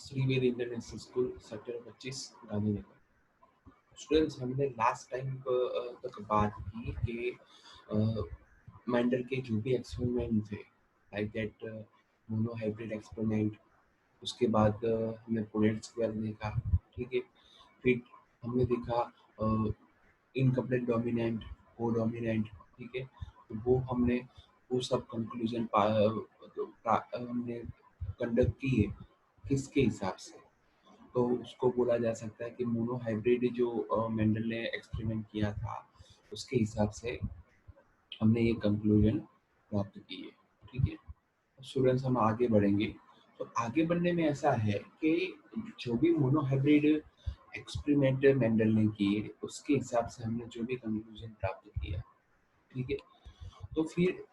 श्रीवेद international school sector 25 Gandhinagar. Students, हमने last time तक बात की कि मेंडल के जो भी एक्सपेरिमेंट थे, लाइक दैट मोनोहाइब्रिड एक्सपेरिमेंट, उसके बाद हमने पुनेट स्क्वायर देखा। ठीक है, फिर हमने देखा इनकम्प्लीट डोमिनेंट, को डोमिनेंट। ठीक है, तो वो सब कंक्लूजन हमने कंडक्ट किए। किसके हिसाब से? तो उसको बोला जा सकता है कि मोनोहाइब्रिड जो मेंडल ने एक्सपेरिमेंट किया था, उसके हिसाब से हमने ये कंक्लूजन प्राप्त की है। ठीक है, स्टूडेंट्स, हम आगे बढ़ेंगे। तो आगे बढ़ने में ऐसा है कि जो भी मोनोहाइब्रिड एक्सपेरिमेंट मेंडल ने किए, उसके हिसाब से हमने जो भी कंक्लूजन प्राप्त किया, ठीक है, तो फिर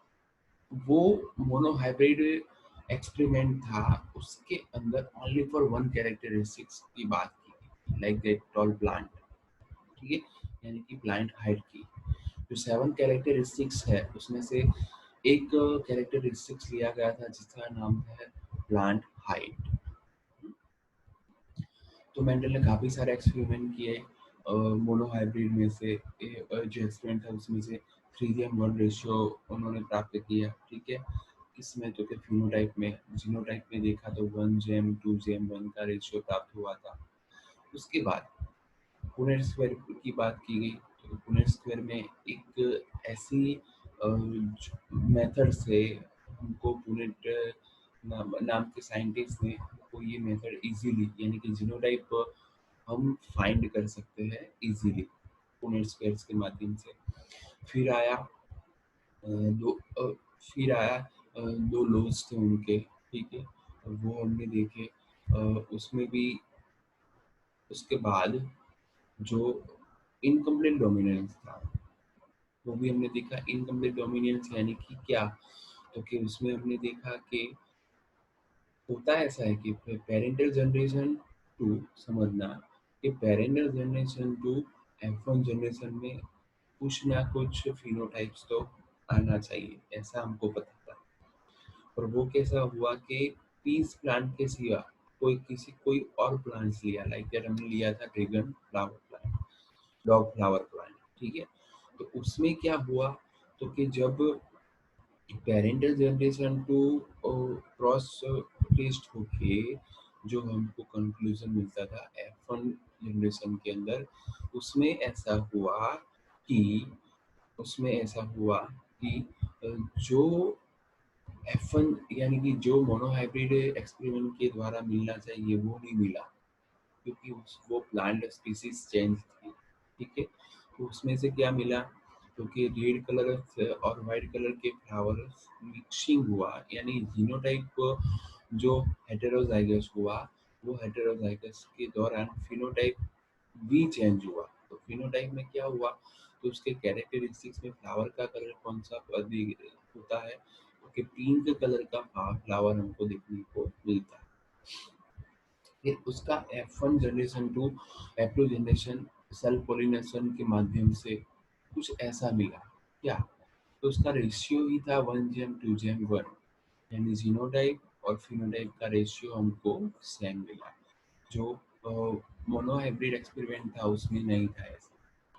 वो मोनोहाइब्रिड एक्सपेरिमेंट था, उसके अंदर ओनली फॉर वन कैरेक्टरिस्टिक्स की बात की, लाइक दैट टॉल प्लांट। ठीक है, यानी कि प्लांट हाइट की जो 7 कैरेक्टरिस्टिक्स है, उसमें से एक कैरेक्टरिस्टिक्स लिया गया था जिसका नाम है प्लांट हाइट। तो मेंडल ने काफ़ी सारे एक्सपेरिमेंट किए मोनोहाइब्रिड में से। जो एक्सपेरिमेंट था उसमें से 3:1 रेशियो उन्होंने प्राप्त किया। ठीक है, किसमें? तो कि फिनोटाइप में। जीनोटाइप में देखा तो 1:2:1 का रेशियो प्राप्त हुआ था। उसके बाद पुनेट स्क्वायर की बात की गई। तो पुनेट स्क्वायर में एक ऐसी मेथड से हमको पुनेट नाम के साइंटिस्ट ने हमको ये मेथड इजीली, यानी कि जीनोटाइप हम फाइंड कर सकते हैं इजीली पुनेट स्क्वायर्स के माध्यम से। फिर आया अ, दो अ, फिर आया दो लॉज थे उनके। ठीक है, वो हमने देखे। उसमें भी उसके बाद जो इनकम्प्लीट डोमिनेंस था, वो भी हमने देखा। इनकम्प्लीट डोमिनेंस यानी कि क्या? तो कि उसमें हमने देखा कि होता ऐसा है कि पेरेंटल जनरेशन टू, समझना कि parental generation to F1 generation में कुछ ना कुछ फिनोटाइप्स तो आना चाहिए, ऐसा हमको पता था। और वो कैसा हुआ कि पीस प्लांट के सिवा कोई और प्लांट्स लिया, लाइक दैट हमने लिया था dragon flower plant, dog flower plant. ठीक है, तो उसमें क्या हुआ? तो कि जब parental generation to cross test होके जो हमको कंक्लूजन मिलता था F1 जनरेशन के अंदर, उसमें ऐसा हुआ कि उसमें ऐसा हुआ कि जो F1 यानी कि जो मोनोहाइब्रिड एक्सपेरिमेंट के द्वारा मिलना चाहिए वो नहीं मिला, क्योंकि वो प्लांट स्पीसीज चेंज थी। ठीक है, तो उसमें से क्या मिला? क्योंकि रेड कलर और वाइट कलर के फ्लावर्स मिक्सिंग हुआ, यानी जीनोटाइप जो हेटेरोजाइगस हुआ, वो हेटेरोजाइगस के दौरान फिनोटाइप भी चेंज हुआ। तो फिनोटाइप में क्या हुआ? तो उसके कैरेक्टरिस्टिक्स में फ्लावर का कलर कौन सा अधिक होता है? क्योंकि पिंक कलर का फ्लावर हमको देखने को मिलता है। फिर उसका F1 generation to F2 generation self pollination के माध्यम से कुछ ऐसा मिला। क्या? तो उसका रेशियो ही था 1:2:1, यानी जीनोटाइप और फिनोटाइप का रेशियो हमको सेम मिला। जो मोनोहाइब्रिड एक्सपेरिमेंट था उसमें नहीं था ऐसा।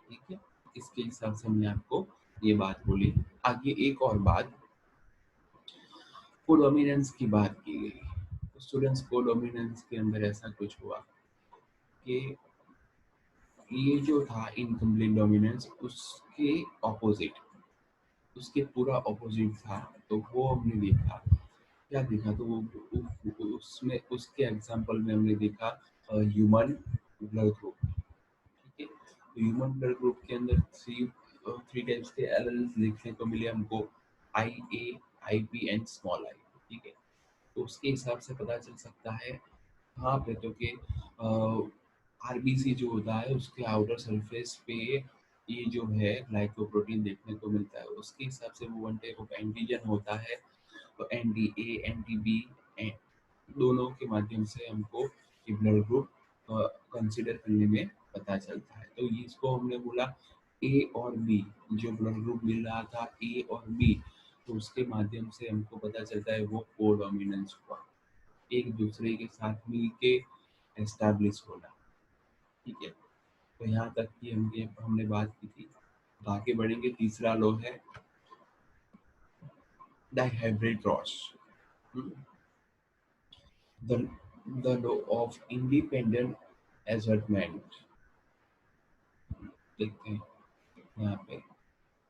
ठीक है, इसके हिसाब से हमने आपको ये बात बोली। आगे एक और बात, कोडोमिनेंस की बात की गई। तो स्टूडेंट्स, कोडोमिनेंस के अंदर ऐसा कुछ हुआ कि ये जो था इनकम्प्लीट डोमिनेंस, उसके ऑपोजिट, उसके पूरा ऑपोजिट था। तो वो हमने देखा। क्या देखा? तो उसमें उसके एग्जांपल में हमने देखा ह्यूमन ब्लड ग्रुप। ठीक है, तो ह्यूमन ब्लड ग्रुप के अंदर थ्री टाइप्स के एलेल्स देखने को मिले हमको, आई ए, आई बी एंड स्मॉल आई। ठीक है, तो उसके हिसाब से पता चल सकता है हाँ पे तो कि आरबीसी जो होता है उसके आउटर सरफेस पे ये जो है ग्लाइकोप्रोटीन देखने को मिलता है। उसके हिसाब से वो वन टाइप ऑफ एंटीजन होता है। तो एनडीए एनटीबी दोनों के माध्यम से हमको ये ब्लड ग्रुप कंसिडर करने में पता चलता है। तो ये इसको हमने बोला ए और बी, जो ब्लड ग्रुप मिल रहा था ए और बी, तो उसके माध्यम से हमको पता चलता है वो कोडोमिनेंस हुआ। एक दूसरे के साथ मिलके एस्टैब्लिश होना, ठीक है। तो यहाँ तक की हमने बात की थी। तो आगे बढ़ेंगे, तीसरा लॉ है dihybrid cross. The the law of independent assortment, देखते हैं यहाँ पे।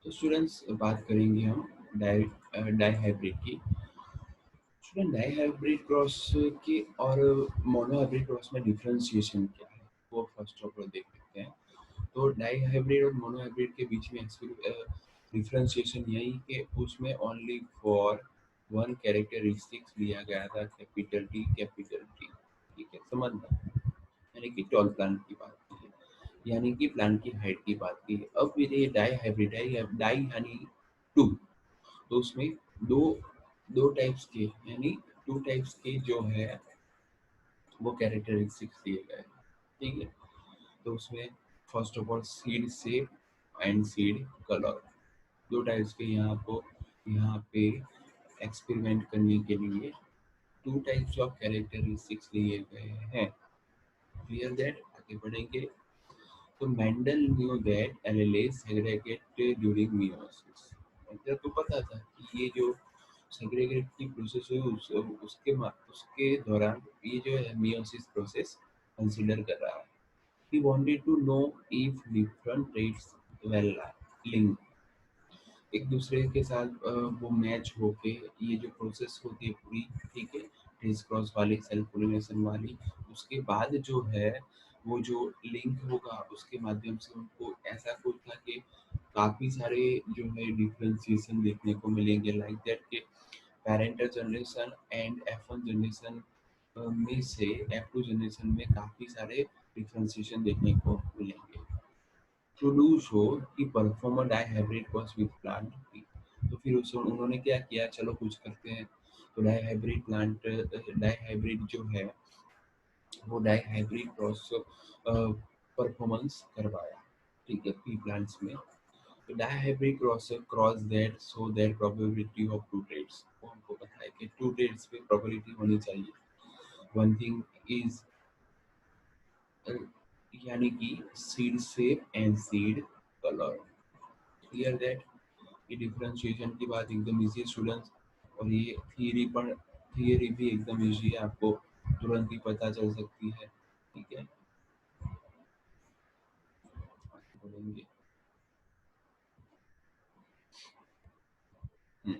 तो स्टूडेंट्स बात करेंगे हम डाइहाइब्रिड की। स्टूडेंट डाइहाइब्रिड क्रॉस की और मोनोहाइब्रिड क्रॉस में डिफरेंशिएशन क्या है, वो फर्स्ट ऑफ ऑल देख लेते हैं। तो डाइहाइब्रिड और मोनोहाइब्रिड के बीच में डिफरेंशिएशन यही कि उसमें ओनली फॉर वन कैरेक्टरिस्टिक्स लिया गया था, कैपिटल टी कैपिटल टी, ठीक है, समझना। यानी कि टॉल प्लांट की बात की है, यानी कि प्लांट की हाइट की बात की है। अब फिर ये डाइहाइब्रिड, डाई यानी टू, तो उसमें दो दो टाइप्स के, यानी टू टाइप्स के जो है वो कैरेक्टरिस्टिक्स दिए गए हैं, ठीक है। तो उसमें first of all seed shape and seed colour, दो टाइप्स के यहाँ पे एक्सपेरिमेंट करने के लिए टू टाइप्स ऑफ कैरेक्टरिस्टिक्स लिए गए हैं। क्लियर दैट, आगे बढ़ेंगे। तो Mendel knew that alleles segregate during meiosis. Mendel को पता था कि ये जो सेग्रेगेट की प्रोसेस हुई उसके दौरान ये जो है मियोसिस प्रोसेस कंसीडर कर रहा है। He wanted to know if different traits were linked, एक दूसरे के साथ वो मैच होके ये जो प्रोसेस होती है पूरी, ठीक है, क्रिस क्रॉस वाली, सेल पोलिनेशन वाली, उसके बाद जो है वो जो लिंक होगा उसके माध्यम से उनको ऐसा कुछ था कि काफ़ी सारे जो है डिफ्रेंसिएशन देखने को मिलेंगे, लाइक दैट के parental generation and F1 generation में से F2 जनरेशन में काफ़ी सारे डिफ्रेंसिएशन देखने को मिलेंगे। टू डू सो कि perform a dihybrid cross with plant P. तो फिर उस उन्होंने क्या किया, चलो कुछ करते हैं। तो डाइहाइब्रिड जो है वो डाइहाइब्रिड क्रॉस परफॉर्मेंस करवाया, ठीक है, पी प्लांट्स में। तो dihybrid cross cross that so that probability of two traits, वो हमको पता है कि टू ट्रेड्स पे प्रोबेबिलिटी होनी चाहिए। वन थिंग इज यानी कि seed shape and seed colour. Clear that, ये डिफरेंशिएशन की बात एकदम इजी है स्टूडेंट्स। और ये थियरी भी एकदम इजी है, आपको तुरंत ही पता चल सकती है, ठीक है। बोलेंगे हम्म,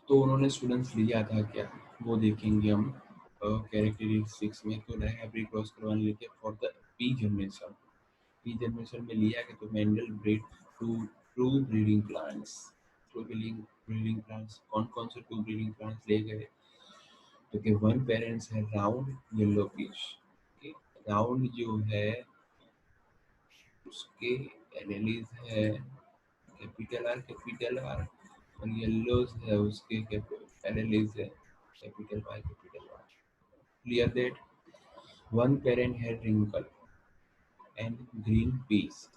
तो उन्होंने स्टूडेंट्स लिया था क्या, वो देखेंगे हम कैरेक्टरिस्टिक्स में। तो हाइब्रिड क्रॉस करवाने लेके फॉर द पी जनरेशन में लिया गया। तो Mendel bred two true breeding plants, true breeding plants कौन कौन से टू ब्रीडिंग प्लांट्स ले गए। तो कि वन पेरेंट्स है राउंड येलो फिश, राउंड जो है उसके एनालिस है कैपिटल आर, और येलोज है उसके एनालिस है capital Y. Clear that, one parent है रिंकल एंड ग्रीन पीस।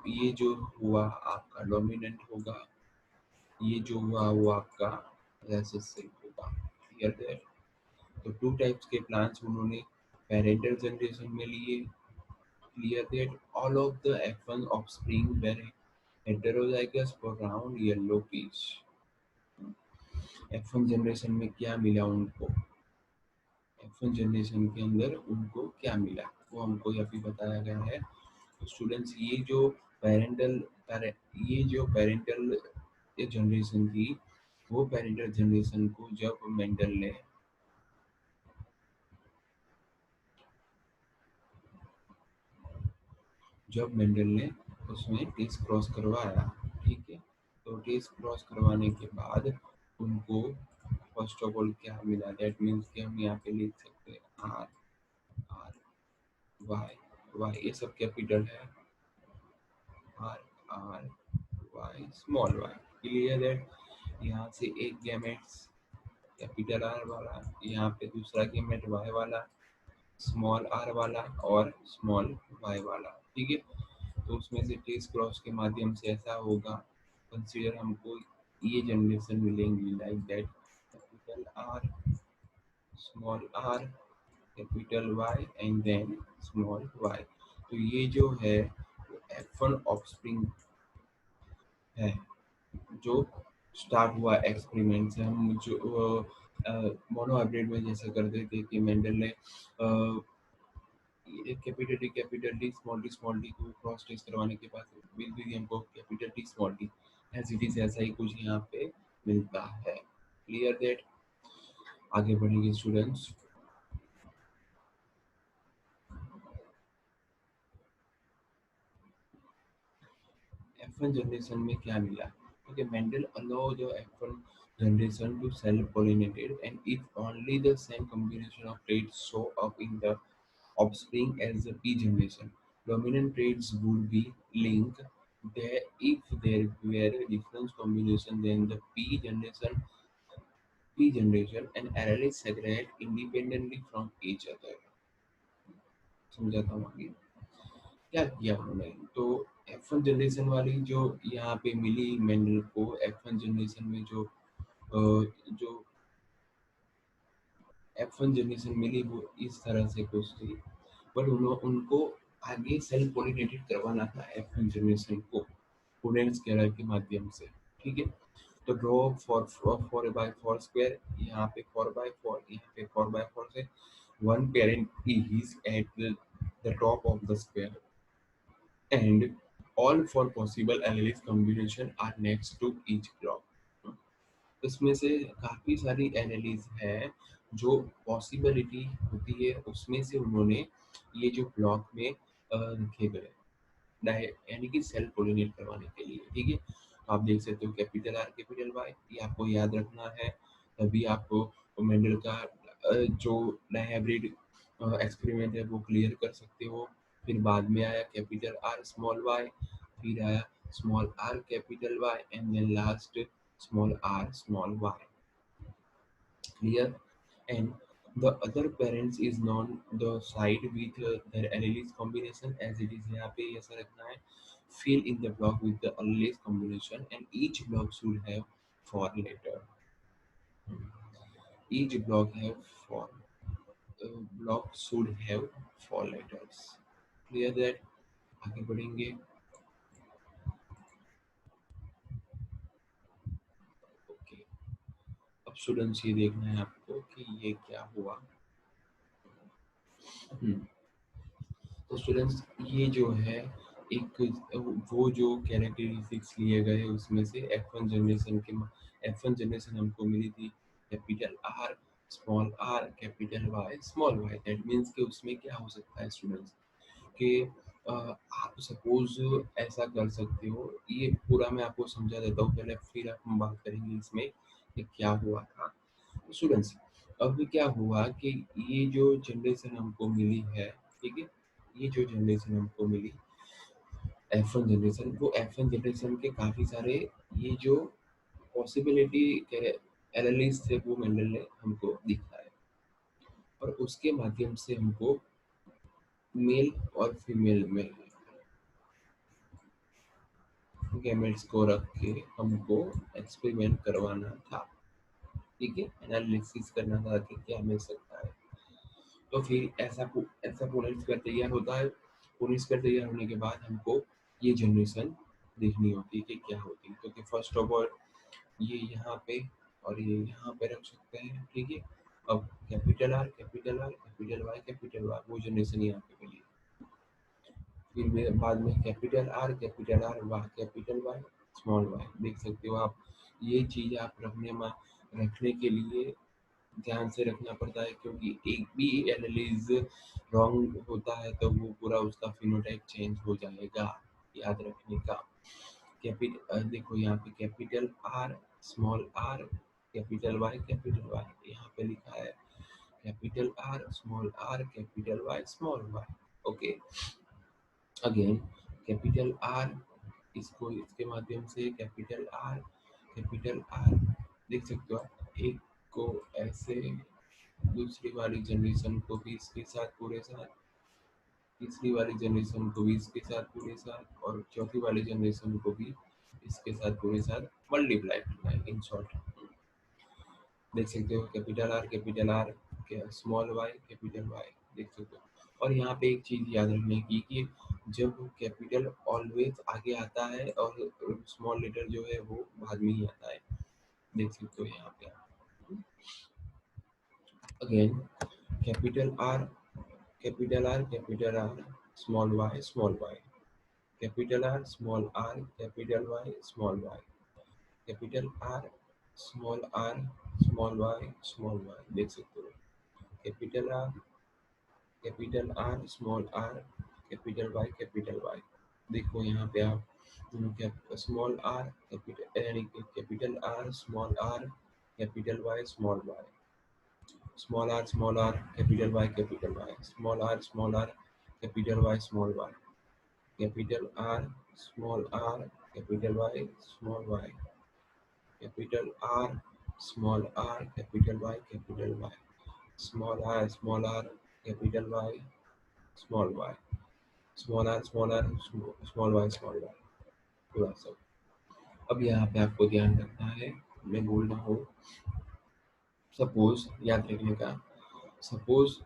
ये जो हुआ आपका डोमिनेंट होगा, ये जो हुआ वो आपका रेसेसिव होगा। क्लियर दैट, तो टू टाइप्स के प्लांट्स उन्होंने पेरेंटल जनरेशन में लिए। Clear that all of the F1 offspring were heterozygous for round yellow peach। F1 generation में क्या मिला उनको, F1 जनरेशन के अंदर उनको क्या मिला वो हमको यहाँ पे बताया गया है। तो स्टूडेंट्स पेरेंटल ये जो पेरेंटल जनरेशन थी, वो पेरेंटल जनरेशन को जब मेंडल ने उसमें टेस्ट क्रॉस करवाया, ठीक है। तो टेस्ट क्रॉस करवाने के बाद उनको फर्स्ट ऑफ ऑल क्या मिला, दैट मीन्स कि हम यहाँ पे लिख सकते हैं आर आर वाई वाई, ये सब कैपिटल है, R R Y small Y. Clear that, यहाँ से एक गैमेट्स कैपिटल आर वाला, यहाँ पे दूसरा गैमेट वाई वाला, स्मॉल आर वाला और स्मॉल वाई वाला, ठीक है। तो उसमें से टेस्ट क्रॉस के माध्यम से ऐसा होगा, कंसीडर हमको ये जनरेशन मिलेंगी like that capital R small R, capital Y and then small Y. तो ये जो है F1 ऑफस्प्रिंग है, जो स्टार्ट हुआ एक्सपेरिमेंट से। हम जो मोनो हाइब्रिड में जैसे करते थे कि मेंडल ने कैपिटल डी स्मॉल डी को क्रॉस टेस्ट करवाने के बाद विल को capital T small D as it is, ऐसा ही कुछ यहाँ पे मिलता है। Clear that? आगे बढ़ेंगे स्टूडेंट्स। F1 जनरेशन में क्या मिला? Okay, Mendel allowed the F1 generation to self-pollinate, and if only the same combination of traits show up in the offspring as the P generation, dominant traits would be linked. There, if there were a different combination, then the P generation and alleles segregate independently from each other. समझाता हूँ आगे क्या किया उन्होंने। तो F1 generation वाली जो यहाँ पे मिली मेंडल को, F1 जनरेशन में जो F1 जनरेशन मिली वो इस तरह से कुछ थी, पर उनको आगे सेल्फ पॉलिनेटेड करवाना था F1 जनरेशन को पुनेट्स केयर के माध्यम से। ठीक है, तो draw for by four square, यहाँ पे 4 by 4, यहाँ पे 4 by 4 से one parent is at the top of the square and all four possible alleles combination are next to each block. इसमें से काफी सारी एनालिस है जो पॉसिबिलिटी होती है, उसमें से उन्होंने ये जो ब्लॉक में रखे गए यानी कि सेल पोलिनेट करवाने के लिए। ठीक है, तो आप देख सकते हो कैपिटल आर कैपिटल वाई, ये आपको याद रखना है, तभी आपको मेंडल का जो हाइब्रिड एक्सपेरिमेंट है वो क्लियर कर सकते हो। फिर बाद में आया कैपिटल आर स्मॉल वाई, फिर आया small R capital Y and then last small R small Y. Clear? And the other parents is known the side with their alleles combination as it is यहाँ पे ऐसा रखना है, fill in the block with the alleles combination and each block should have four letter, each block have four block should have four letters. Clear that? आगे बढ़ेंगे। Okay, अब students ये देखना है आपको कि ये क्या हुआ। हम्म, तो स्टूडेंट्स ये जो है एक वो जो कैरेक्टरिस्टिक्स लिए गए उसमें से F1 जनरेशन हमको मिली थी capital R small R capital Y small Y. That means कि उसमें क्या हो सकता है स्टूडेंट्स कि आप सपोज ऐसा कर सकते हो, ये पूरा मैं आपको समझा देता हूँ पहले, फिर आप हम बात करेंगे इसमें कि क्या हुआ था। स्टूडेंट्स अब क्या हुआ कि ये जो जनरेशन हमको मिली है, ठीक है, ये जो जनरेशन हमको मिली F1 जनरेशन, वो F1 जनरेशन के काफ़ी सारे ये जो पॉसिबिलिटी के एनालिस थे वो मेंडल ने हमको दिखाए, और उसके माध्यम से हमको मेल और फीमेल में गैमेट्स को रख के हमको एक्सपेरिमेंट करवाना था। ठीक है, एनालिसिस करना था कि क्या मिल सकता है। तो फिर ऐसा पुनेट स्क्वायर तैयार होता है। पुनेट स्क्वायर तैयार होने के बाद हमको ये जनरेशन देखनी होती है कि क्या होती है, क्योंकि फर्स्ट ऑफ ऑल ये यहाँ पे और ये यहाँ पे रख सकते हैं। ठीक है, अब कैपिटल आर कैपिटल वाई वो जनरेशन यहाँ पे मिली। फिर बाद में capital R Y capital Y small Y, देख सकते हो आप। ये चीज़ आप रखने के लिए ध्यान से रखना पड़ता है, क्योंकि एक भी एनालिज रॉन्ग होता है तो वो पूरा उसका फिनोटाइप चेंज हो जाएगा, याद रखने का। देखो यहाँ पे capital R small R capital Y यहाँ पे लिखा है capital R capital Y small Y. Okay, again capital R, इसको इसके माध्यम से कैपिटल आर देख सकते हो आप। एक को ऐसे, दूसरी वाली जनरेशन को भी इसके साथ पूरे साथ, तीसरी वाली जनरेशन को भी इसके साथ पूरे साथ, और चौथी वाली जनरेशन को भी इसके साथ पूरे साथ मल्टीप्लाई करना है इन शॉर्ट। देख सकते हो capital R small Y capital Y, देख सकते हो। और यहाँ पे एक चीज याद रखने की कि जब कैपिटल ऑलवेज आगे आता है और स्मॉल लेटर जो है वो बाद में ही आता है, देख सकते हो यहाँ पे। Again capital R small Y capital R small R capital Y small Y capital R small Y, देख सकते हो। Capital R small R capital Y, देखो यहाँ पे आप स्मॉल आर कैपिटल यानी कि capital R small R capital Y small R capital Y small R capital Y small Y capital R small R capital Y capital R capital Y small R capital Y small Y small R small Y, थोड़ा सा। अब यहाँ पे आपको ध्यान रखना है, मैं बोल रहा हूँ सपोज, याद रखने का। सपोज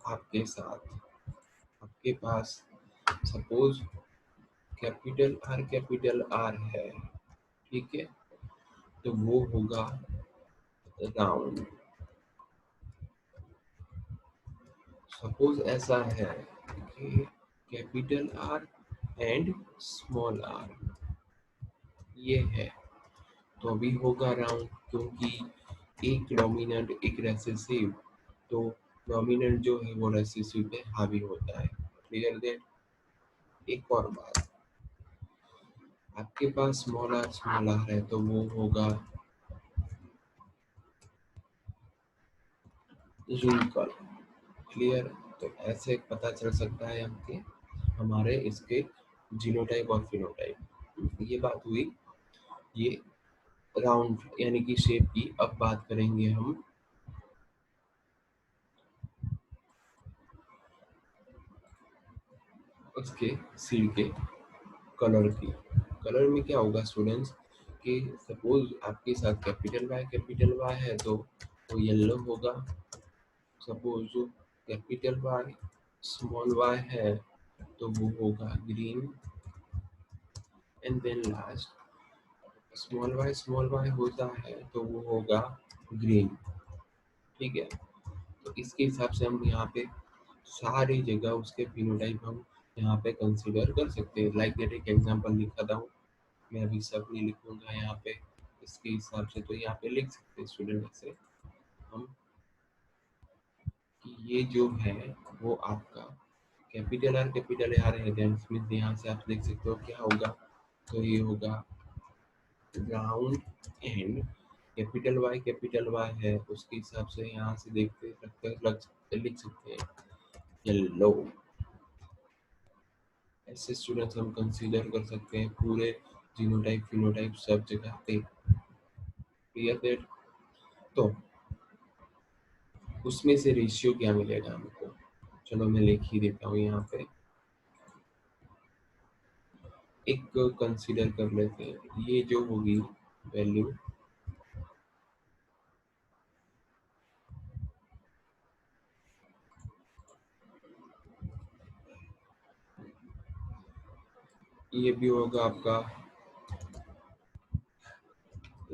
आपके पास सपोज कैपिटल आर है, ठीक है, तो वो होगा राउंड। सपोज ऐसा है कि capital R and small R ये है, तो अभी होगा राउंड, क्योंकि एक डोमिनेंट एक रेसेसिव, तो डोमिनेंट जो है वो रेसेसिव पे हावी होता है। Clear that. एक और बात, आपके पास स्मॉल आर है तो वो होगा यूनिकॉल। क्लियर। तो ऐसे पता चल सकता है हमके हमारे इसके जीनोटाइप और फिनोटाइप। ये बात हुई ये राउंड यानी कि शेप की। अब बात करेंगे हम उसके सीड के कलर की। कलर में क्या होगा स्टूडेंट्स कि सपोज आपके साथ कैपिटल वाई है तो वो येलो होगा। Suppose capital Y small Y है तो वो होगा green. And then last small Y होता है तो वो होगा ग्रीन। ठीक है, तो इसके हिसाब से हम यहाँ पे सारी जगह उसके फिनोटाइप हम यहाँ पे कंसीडर कर सकते हैं। लाइक दैट एक एग्जांपल लिखा हूँ, मैं अभी सब नहीं लिखूंगा यहाँ पे, इसके हिसाब से तो यहाँ पे लिख सकते हैं स्टूडेंट ऐसे हम कि ये जो है वो आपका कैपिटल आर है, देन मीन्स यहाँ से आप देख सकते हो क्या होगा, तो ये होगा राउंड एंड कैपिटल वाई है, उसके हिसाब से यहाँ से देखते लिख सकते हैं येलो। ऐसे स्टूडेंट्स हम कंसीडर कर सकते हैं पूरे जीनोटाइप फिनोटाइप सब जगह पे। Clear that. तो उसमें से रेशियो क्या मिलेगा हमको, चलो मैं लिख ही देता हूँ यहाँ पे। एक कंसीडर कर लेते हैं, ये जो होगी वैल्यू, ये भी होगा आपका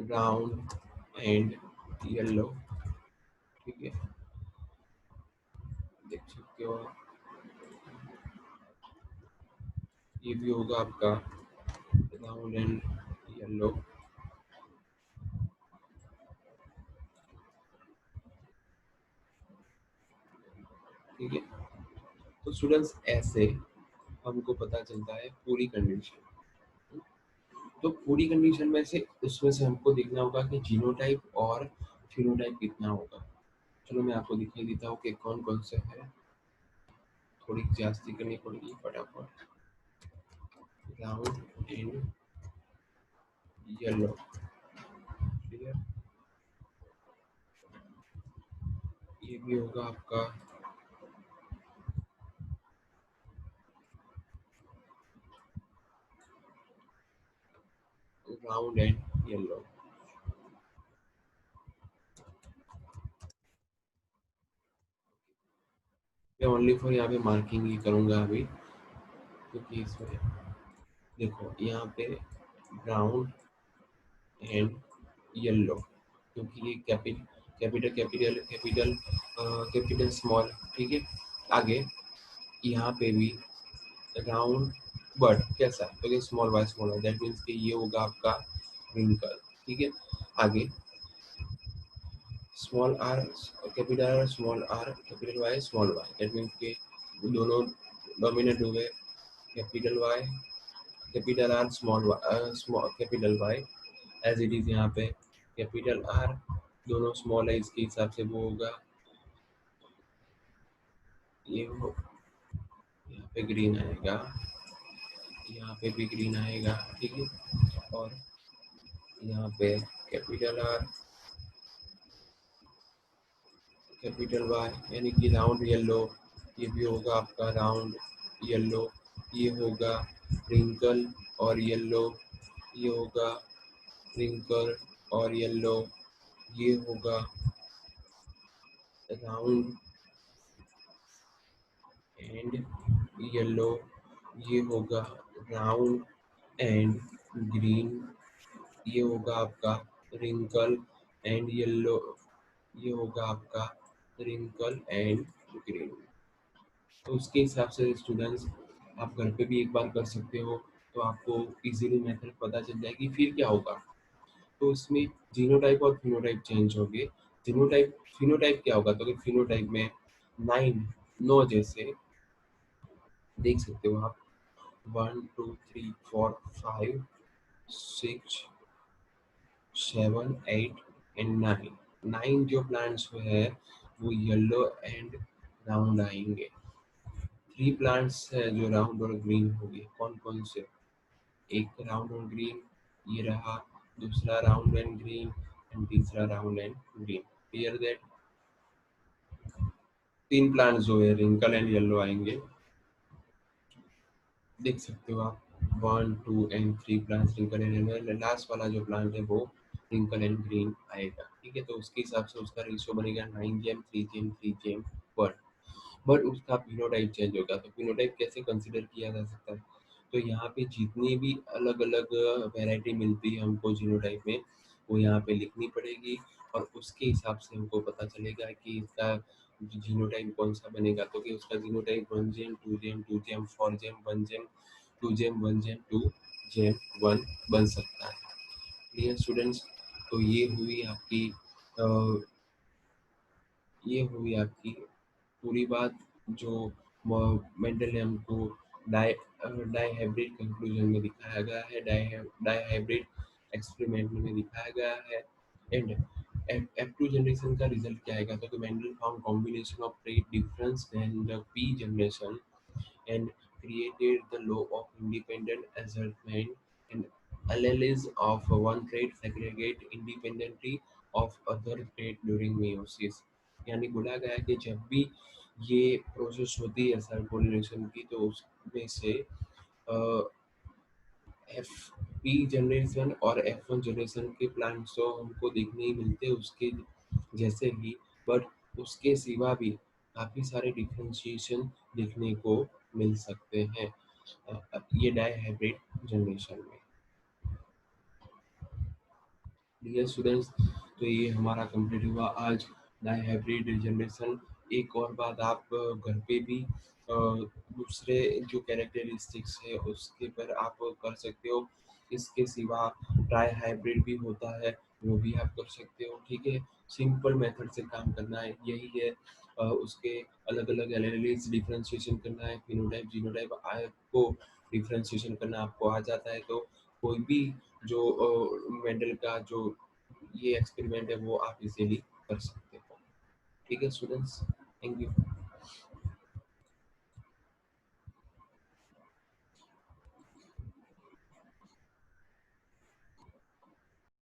राउंड एंड येलो। ठीक है, देख सकते हो आप। ये भी होगा आपका राउंड एंड येलो। ठीक है, तो स्टूडेंट्स ऐसे हमको पता चलता है पूरी कंडीशन। तो पूरी कंडीशन में से उसमें से हमको देखना होगा कि जीनोटाइप और फिनोटाइप कितना होगा। चलो मैं आपको दिखाई देता हूँ कि कौन कौन से है, थोड़ी जास्ती करनी पड़ेगी फटाफट। Round and yellow. क्लियर। ये भी होगा आपका राउंड एंड येलो। मैं ओनली फॉर यहाँ पे मार्किंग ही करूँगा अभी, क्योंकि इसमें देखो यहाँ पे ब्राउन एंड येलो, क्योंकि ये capital capital capital capital small, ठीक है। आगे यहाँ पे भी राउंड बट कैसा, तो ये स्मॉल वाई दैट मीन्स कि ये होगा आपका रिंकल, ठीक है। आगे small R capital R capital Y that means कि दोनों डोमिनेट हुए, capital Y capital R small capital Y as it is यहाँ पे कैपिटल आर, दोनों स्मॉल है इसके हिसाब से वो होगा ये हो, यहाँ पे ग्रीन आएगा, यहाँ पे भी ग्रीन आएगा, ठीक है। और यहाँ पे कैपिटल आर कैपिटल वाई यानी कि राउंड येलो, ये भी होगा आपका राउंड येलो, ये होगा रिंकल और येलो, ये होगा रिंकल और येलो, ये होगा राउंड एंड येलो, ये होगा राउंड एंड ग्रीन, ये होगा आपका रिंकल एंड येलो, ये होगा आपका रिंकल एंड ग्रीन। तो उसके हिसाब से स्टूडेंट्स आप घर पे भी एक बार कर सकते हो, तो आपको इजीली मेथड पता चल जाएगी। फिर क्या होगा, तो इसमें जीनोटाइप और फिनोटाइप चेंज होंगे। जीनोटाइप फिनोटाइप क्या होगा, तो फिनोटाइप में 9 जैसे देख सकते हो आप, 1 2 3 4 5 6 7 8 एंड 9। 9 जो प्लांट्स है वो येलो एंड राउंड आएंगे। 3 प्लांट्स है जो राउंड और ग्रीन होंगे। कौन कौन से, एक राउंड और ग्रीन ये रहा, दूसरा राउंड एंड ग्रीन एंड तीसरा round and green. Clear that 3 plants जो है रिंकल एंड येलो आएंगे, देख सकते हो आप। 1 2 and 3 plants wrinkle and yellow, last वाला जो प्लांट है वो रिंकल एंड ग्रीन आएगा, ठीक है। तो उसके हिसाब से उसका रेशियो बनेगा 9 GM 3 GM 3 GM पर। बट उसका फिनोटाइप चेंज होगा। तो फिनोटाइप कैसे कंसिडर किया जा सकता है, तो यहाँ पे जितनी भी अलग अलग वैरायटी मिलती है हमको जीनोटाइप में, वो यहाँ पे लिखनी पड़ेगी, और उसके हिसाब से हमको पता चलेगा कि इसका जीनोटाइप कौन सा बनेगा। तो कि उसका जीनोटाइप 1 जेम 2 जेम 2 जेम 4 जेम 1 जेम 2 जेम 1 जेम 2 जेम 1 बन सकता है। क्लियर स्टूडेंट्स, तो अ, ये हुई आपकी पूरी बात, जो मेंडल ने हमको डाई डाई हाइब्रिड कंक्लूजन में दिखाया गया है, डाई हाइब्रिड एक्सपेरिमेंट में दिखाया गया है। एंड F2 जनरेशन का रिजल्ट क्या आएगा, तो Mendel found combination of trait difference than the P generation and created the law of independent assortment, and alleles of one trait segregate independently of other trait during meiosis। यानी बोला गया है कि जब भी ये प्रोसेस होती है सेल पोलिनेशन की, तो उसमें से एफ पी जनरेशन और F1 जनरेशन के प्लांट्स तो हमको देखने ही मिलते उसके जैसे ही, बट उसके सिवा भी काफ़ी सारे डिफ्रेंशिएशन देखने को मिल सकते हैं ये डाई हाइब्रिड जनरेशन में। डियर स्टूडेंट्स, तो ये हमारा कंप्लीट हुआ आज डाई हाइब्रिड जनरेशन। एक और बात, आप घर पे भी दूसरे जो कैरेक्टरिस्टिक्स है उसके पर आप कर सकते हो। इसके सिवा ट्राई हाइब्रिड भी होता है, वो भी आप कर सकते हो, ठीक है। सिंपल मेथड से काम करना है, यही है। उसके अलग अलग एनालिसिस डिफरेंशिएशन करना है, फिनोटाइप जीनोटाइप आपको डिफरेंशिएशन करना आपको आ जाता है, तो कोई भी जो मेंडल का जो ये एक्सपेरिमेंट है वो आप इजीली कर सकते हो। ठीक है स्टूडेंट्स, थैंक यू।